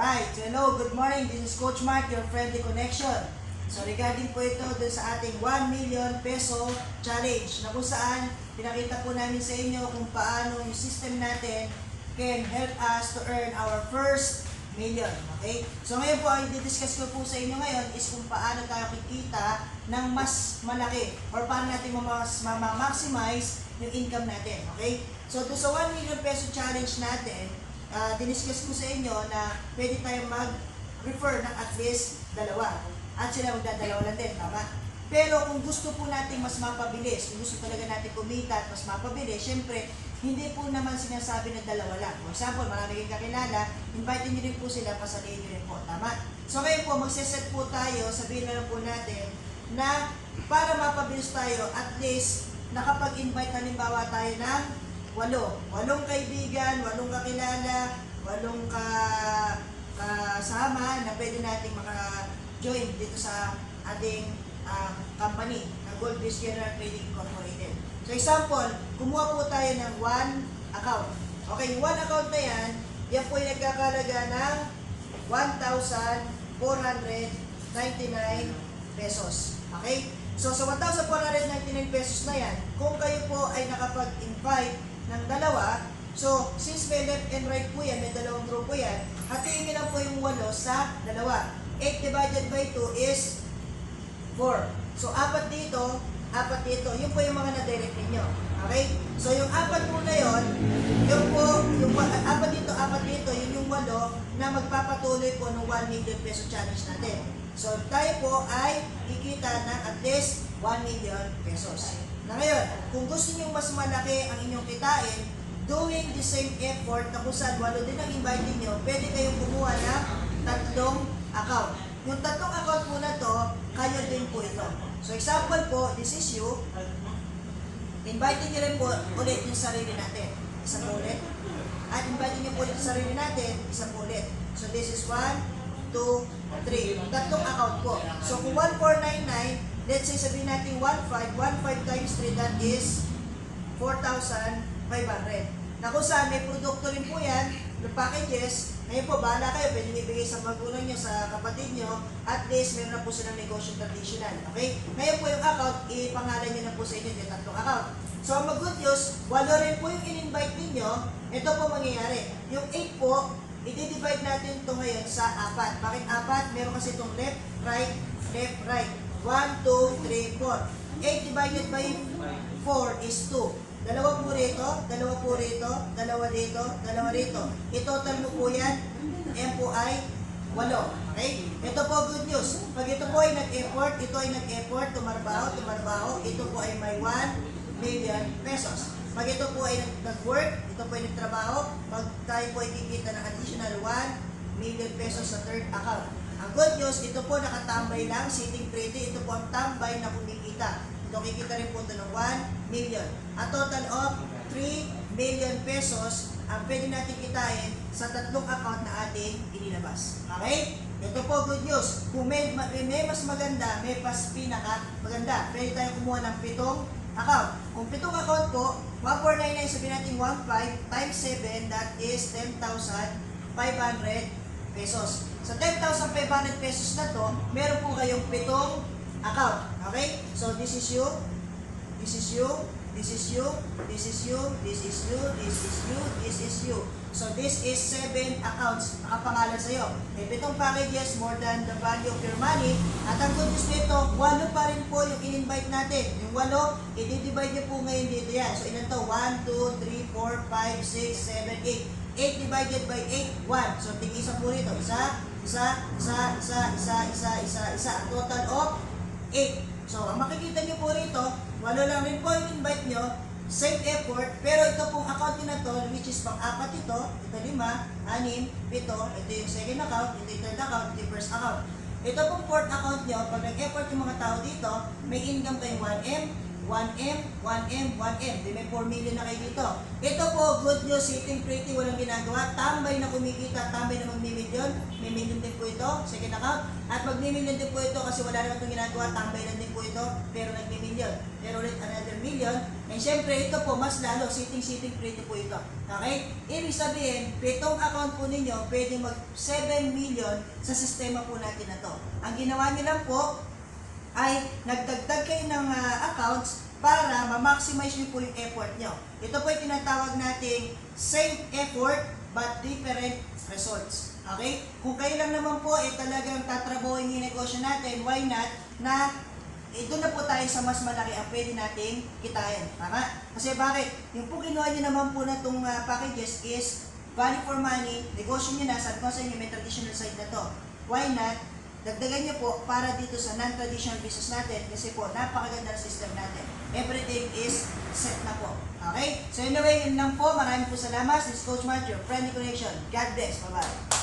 Alright, so hello, good morning. This is Coach Mark, your friendly connection. So regarding po ito dun sa ating 1 million peso challenge na kung saan pinakita po namin sa inyo kung paano yung system natin can help us to earn our first million. Okay? So ngayon po, ang i-discuss ko po sa inyo ngayon is kung paano tayo kikita ng mas malaki or paano natin maximize yung income natin. Okay? So doon sa 1 million peso challenge natin, diniscuss ko sa inyo na pwede tayong mag-refer ng at least dalawa. At sila magdadalawa lang din, tama? Pero kung gusto po natin mas mapabilis, kung gusto talaga natin kumita at mas mapabilis, syempre, hindi po naman sinasabi na dalawa lang. For example, marami kayong kakilala, invite nyo rin po sila, pasalihin nyo rin po, tama? So ngayon po, magsiset po tayo, sabihin na lang po natin, na para mapabilis tayo, at least, nakapag-invite halimbawa tayo ng 8 kaibigan, 8 kakilala, 8 kasama na pwede nating maka-join dito sa ating company na Gold Base General Trading Incorporated. So example, kumuha po tayo ng 1 account. Okay, yung 1 account na yan po ay nagkakalaga ng 1,499 pesos. Okay? So sa 1,499 pesos na yan, kung kayo po ay nakapag-invite ng dalawa, so since may left and right po yan, may dalawang grupo yan, hatiin nyo lang po yung 8 sa dalawa. 8 divided by 2 is 4. So 4 dito, yun po yung mga na-direct ninyo. Okay? So yung 4 po na yun, yun po, yung 4 dito, yun yung 8 na magpapatuloy po ng 1 million peso challenge natin. So tayo po ay kikita ng at least 1 million pesos. Na ngayon, kung gusto niyo mas malaki ang inyong kitain, doing the same effort na kung saan 8 din ang invite niyo, pwede kayong kumuha ng 3 account. Yung 3 account po na to, kayo din po ito. So example po, this is you. Invite niyo rin po ulit yung sarili natin. Isang ulit. At invite niyo po ulit yung sarili natin, isang ulit. So this is 1, 2, 3. 3 account po. So kung 1,499, let's say sabihin natin 1,5 times 3, that is 4,500. Na kung saan may produkto rin po yan, the packages, ngayon po, bahala kayo, pwede ibigay sa magulang nyo, sa kapatid nyo, at least meron na po silang negosyo traditional. Okay? Ngayon po yung account, ipangalan nyo na po sa inyo yung 3 account. So ang mag-good news, 8 rin po yung in-invite ninyo, ito po mangyayari. Yung 8 po, i-divide natin ito ngayon sa 4. Bakit 4? Meron kasi itong left, right, 1, 2, 3, 4. 8 divided by 4 is 2. Dalawa po rito, dalawa po rito, dalawa dito, dalawa rito. I-total mo po yan, M po ay 8. Okay? Ito po good news. Pag ito po ay nag-effort, ito ay nag-effort, tumarbaho, ito po ay may 1 million pesos. Pag ito po ay nag-work, ito po ay nagtrabaho, pag tayo po ay kikita ng additional 1 million pesos sa 3rd account. Ang good news, ito po nakatambay lang, sitting pretty, ito po ang tambay na kumikita. Ito kikita rin po ito ng 1 million. A total of 3 million pesos ang pwede natin kitain sa 3 account na ating inilabas. Okay? Ito po good news. Kung may mas maganda, may pas pinaka maganda. Pwede tayong kumuha ng 7 account. Kung 7 account po, 1,499 sabihin natin 1,5 times 7, that is 10,500 pesos. Sa 10,500 pesos na to, meron po kayong 7 account. Okay? So this is you, this is you, this is you, this is you, this is you, this is you, this is you. So this is 7 accounts nakapangalan sa iyo. May 7 packages, more than the value of your money. At ang good news nito, 8 pa rin po yung in-invite natin. Yung 8, i-divide niyo po ngayon dito yan. So ilan to? 1, 2, 3, 4, 5, 6, 7, 8. 8 divided by 8, 1. So tig-isa po rito. Isa. A total of 8. So, ang makikita nyo po rito, 8 lang rin po yung invite nyo, same effort, pero ito pong account nyo na to, which is pang-4 ito 5, 6, 7, ito yung second account, ito yung third account, ito yung first account. Ito pong fourth account nyo, pag nag-effort yung mga tao dito, may income kayong 1M, 1 1M, 1M, 1M. Di may 4 million na kayo dito. Ito po, good news, sitting pretty, walang ginagawa. Tambay na kumikita, tambay na magmimilyon. May million din po ito, second account. At magmimilyon din po ito kasi wala naman itong ginagawa. Tambay lang din po ito, pero nagmimilyon. Pero ulit another million. And syempre, ito po, mas lalo, sitting pretty po ito. Okay? Ibig sabihin, itong account po ninyo, pwede mag 7 million sa sistema po natin na to. Ang ginawa nyo lang po, ay nagdagdag kayo ng accounts para ma-maximize nyo po yung effort nyo. Ito po yung tinatawag nating same effort but different results. Okay? Kung kayo lang naman po talagang tatrabuhin yung negosyo natin, why not na doon na po tayo sa mas malaki ang pwede nating kitain. Tama? Kasi bakit? Yung po ginawa nyo naman po na itong packages is value for money, negosyo nyo na, sabi ko sa inyo may traditional side na to. Why not? Dagdagan nyo po para dito sa non-traditional business natin kasi po napakaganda ng system natin. Everything is set na po. Okay? So anyway, yun lang po. Maraming po salamat. This is Coach Mark, your friendly connection. God bless. Bye-bye.